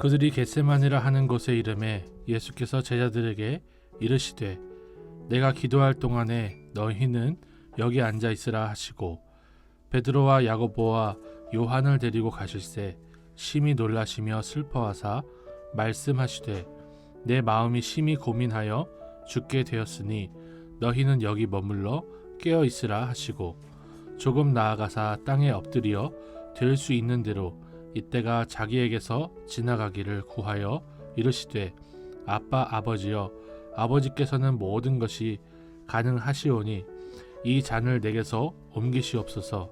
그들이 겟세마네라 하는 곳에 이르매 예수께서 제자들에게 이르시되 내가 기도할 동안에 너희는 여기 앉아 있으라 하시고 베드로와 야고보와 요한을 데리고 가실새 심히 놀라시며 슬퍼하사 말씀하시되 내 마음이 심히 고민하여 죽게 되었으니 너희는 여기 머물러 깨어 있으라 하시고 조금 나아가사 땅에 엎드려 될 수 있는 대로 이때가 자기에게서 지나가기를 구하여 이르시되 아빠 아버지여 아버지께서는 모든 것이 가능하시오니 이 잔을 내게서 옮기시옵소서.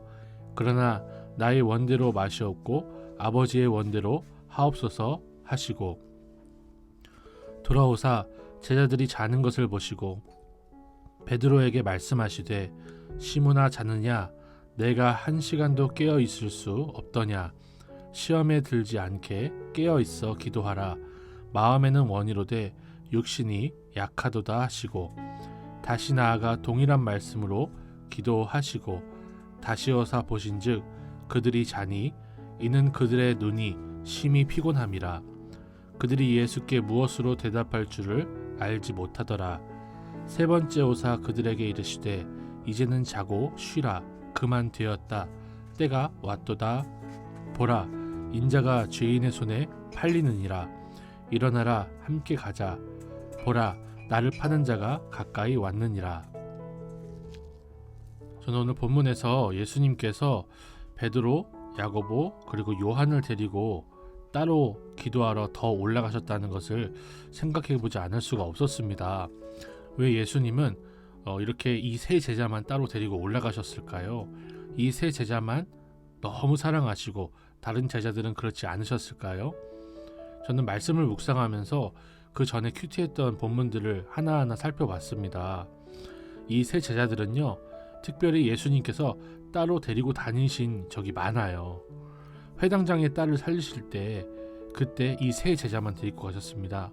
그러나 나의 원대로 마시옵고 아버지의 원대로 하옵소서 하시고 돌아오사 제자들이 자는 것을 보시고 베드로에게 말씀하시되 시몬아 자느냐 내가 1시간도 깨어 있을 수 없더냐 시험에 들지 않게 깨어 있어 기도하라. 마음에는 원이로되 육신이 약하도다 하시고 다시 나아가 동일한 말씀으로 기도하시고 다시 오사 보신즉 그들이 자니 이는 그들의 눈이 심히 피곤함이라. 그들이 예수께 무엇으로 대답할 줄을 알지 못하더라. 세 번째 오사 그들에게 이르시되 이제는 자고 쉬라. 그만 되었다. 때가 왔도다. 보라 인자가 죄인의 손에 팔리느니라. 일어나라 함께 가자. 보라 나를 파는 자가 가까이 왔느니라. 저는 오늘 본문에서 예수님께서 베드로, 야고보 그리고 요한을 데리고 따로 기도하러 더 올라가셨다는 것을 생각해보지 않을 수가 없었습니다. 왜 예수님은 이렇게 이 세 제자만 따로 데리고 올라가셨을까요? 이 세 제자만 너무 사랑하시고 다른 제자들은 그렇지 않으셨을까요? 저는 말씀을 묵상하면서 그 전에 큐티했던 본문들을 하나하나 살펴봤습니다. 이 세 제자들은요, 특별히 예수님께서 따로 데리고 다니신 적이 많아요. 회당장의 딸을 살리실 때 그때 이 세 제자만 데리고 가셨습니다.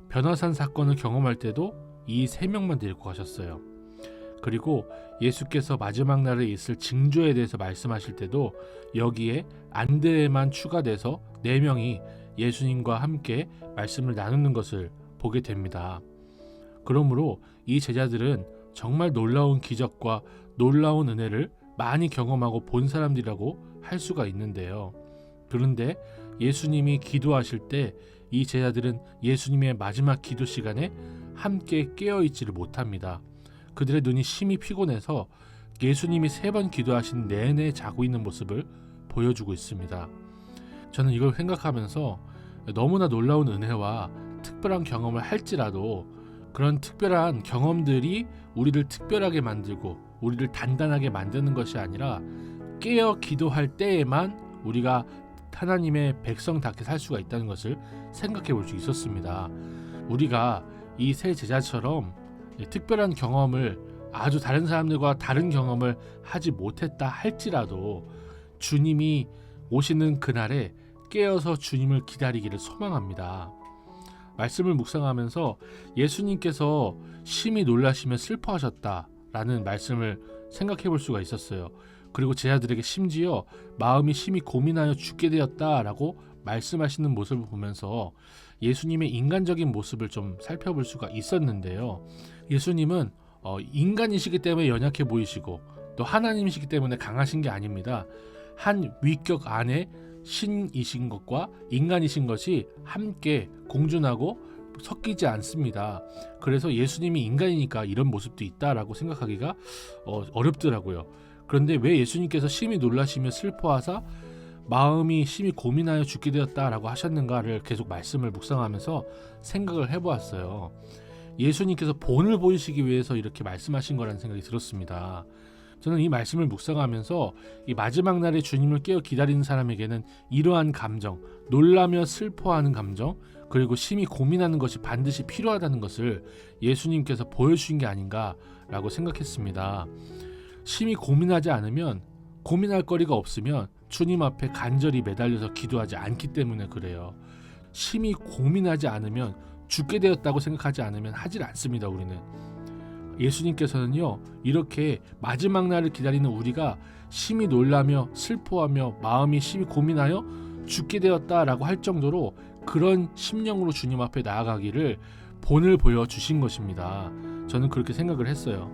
변화산 사건을 경험할 때도 이 세 명만 데리고 가셨어요. 그리고 예수께서 마지막 날에 있을 징조에 대해서 말씀하실 때도 여기에 안드레만 추가돼서 4명이 예수님과 함께 말씀을 나누는 것을 보게 됩니다. 그러므로 이 제자들은 정말 놀라운 기적과 놀라운 은혜를 많이 경험하고 본 사람들이라고 할 수가 있는데요. 그런데 예수님이 기도하실 때 이 제자들은 예수님의 마지막 기도 시간에 함께 깨어있지를 못합니다. 그들의 눈이 심히 피곤해서 예수님이 3번 기도하신 내내 자고 있는 모습을 보여주고 있습니다. 저는 이걸 생각하면서 너무나 놀라운 은혜와 특별한 경험을 할지라도 그런 특별한 경험들이 우리를 특별하게 만들고 우리를 단단하게 만드는 것이 아니라 깨어 기도할 때에만 우리가 하나님의 백성답게 살 수가 있다는 것을 생각해 볼 수 있었습니다. 우리가 이 세 제자처럼 특별한 경험을 아주 다른 사람들과 다른 경험을 하지 못했다 할지라도 주님이 오시는 그날에 깨어서 주님을 기다리기를 소망합니다. 말씀을 묵상하면서 예수님께서 심히 놀라시며 슬퍼하셨다라는 말씀을 생각해 볼 수가 있었어요. 그리고 제자들에게 심지어 마음이 심히 고민하여 죽게 되었다라고 말씀하시는 모습을 보면서 예수님의 인간적인 모습을 좀 살펴볼 수가 있었는데요. 예수님은 인간이시기 때문에 연약해 보이시고 또 하나님이시기 때문에 강하신 게 아닙니다. 한 위격 안에 신이신 것과 인간이신 것이 함께 공존하고 섞이지 않습니다. 그래서 예수님이 인간이니까 이런 모습도 있다라고 생각하기가 어렵더라고요. 그런데 왜 예수님께서 심히 놀라시며 슬퍼하사 마음이 심히 고민하여 죽게 되었다라고 하셨는가를 계속 말씀을 묵상하면서 생각을 해보았어요. 예수님께서 본을 보이시기 위해서 이렇게 말씀하신 거라는 생각이 들었습니다. 저는 이 말씀을 묵상하면서 이 마지막 날에 주님을 깨어 기다리는 사람에게는 이러한 감정, 놀라며 슬퍼하는 감정, 그리고 심히 고민하는 것이 반드시 필요하다는 것을 예수님께서 보여주신 게 아닌가라고 생각했습니다. 심히 고민하지 않으면, 고민할 거리가 없으면 주님 앞에 간절히 매달려서 기도하지 않기 때문에 그래요. 심히 고민하지 않으면, 죽게 되었다고 생각하지 않으면 하질 않습니다. 우리는 예수님께서는요, 이렇게 마지막 날을 기다리는 우리가 심히 놀라며 슬퍼하며 마음이 심히 고민하여 죽게 되었다라고 할 정도로 그런 심령으로 주님 앞에 나아가기를 본을 보여주신 것입니다. 저는 그렇게 생각을 했어요.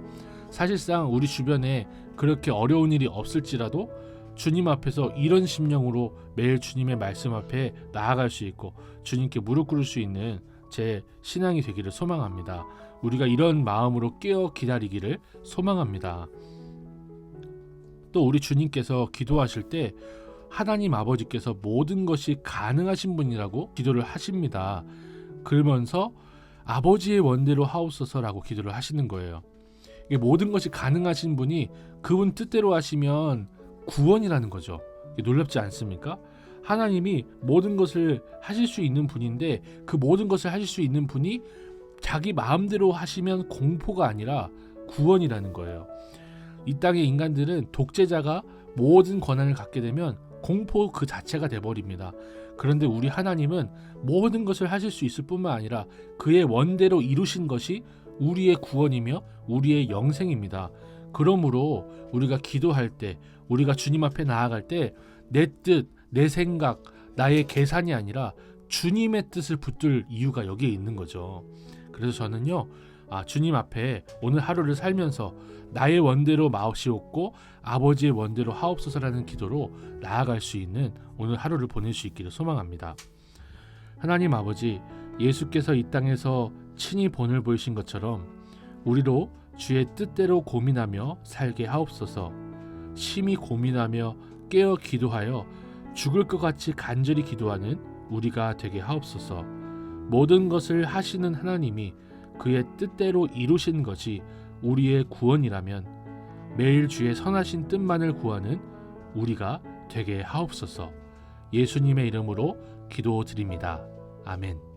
사실상 우리 주변에 그렇게 어려운 일이 없을지라도 주님 앞에서 이런 심령으로 매일 주님의 말씀 앞에 나아갈 수 있고 주님께 무릎 꿇을 수 있는 제 신앙이 되기를 소망합니다. 우리가 이런 마음으로 깨어 기다리기를 소망합니다. 또 우리 주님께서 기도하실 때 하나님 아버지께서 모든 것이 가능하신 분이라고 기도를 하십니다. 그러면서 아버지의 원대로 하옵소서라고 기도를 하시는 거예요. 이게 모든 것이 가능하신 분이 그분 뜻대로 하시면 구원이라는 거죠. 놀랍지 않습니까? 하나님이 모든 것을 하실 수 있는 분인데 그 모든 것을 하실 수 있는 분이 자기 마음대로 하시면 공포가 아니라 구원이라는 거예요. 이 땅의 인간들은 독재자가 모든 권한을 갖게 되면 공포 그 자체가 돼버립니다. 그런데 우리 하나님은 모든 것을 하실 수 있을 뿐만 아니라 그의 원대로 이루신 것이 우리의 구원이며 우리의 영생입니다. 그러므로 우리가 기도할 때, 우리가 주님 앞에 나아갈 때 내 뜻, 내 생각, 나의 계산이 아니라 주님의 뜻을 붙들 이유가 여기에 있는 거죠. 그래서 저는요, 주님 앞에 오늘 하루를 살면서 나의 원대로 마옵시옵고 아버지의 원대로 하옵소서라는 기도로 나아갈 수 있는 오늘 하루를 보낼 수 있기를 소망합니다. 하나님 아버지, 예수께서 이 땅에서 친히 본을 보이신 것처럼 우리로 주의 뜻대로 고민하며 살게 하옵소서. 심히 고민하며 깨어 기도하여 죽을 것 같이 간절히 기도하는 우리가 되게 하옵소서. 모든 것을 하시는 하나님이 그의 뜻대로 이루신 것이 우리의 구원이라면 매일 주의 선하신 뜻만을 구하는 우리가 되게 하옵소서. 예수님의 이름으로 기도드립니다. 아멘.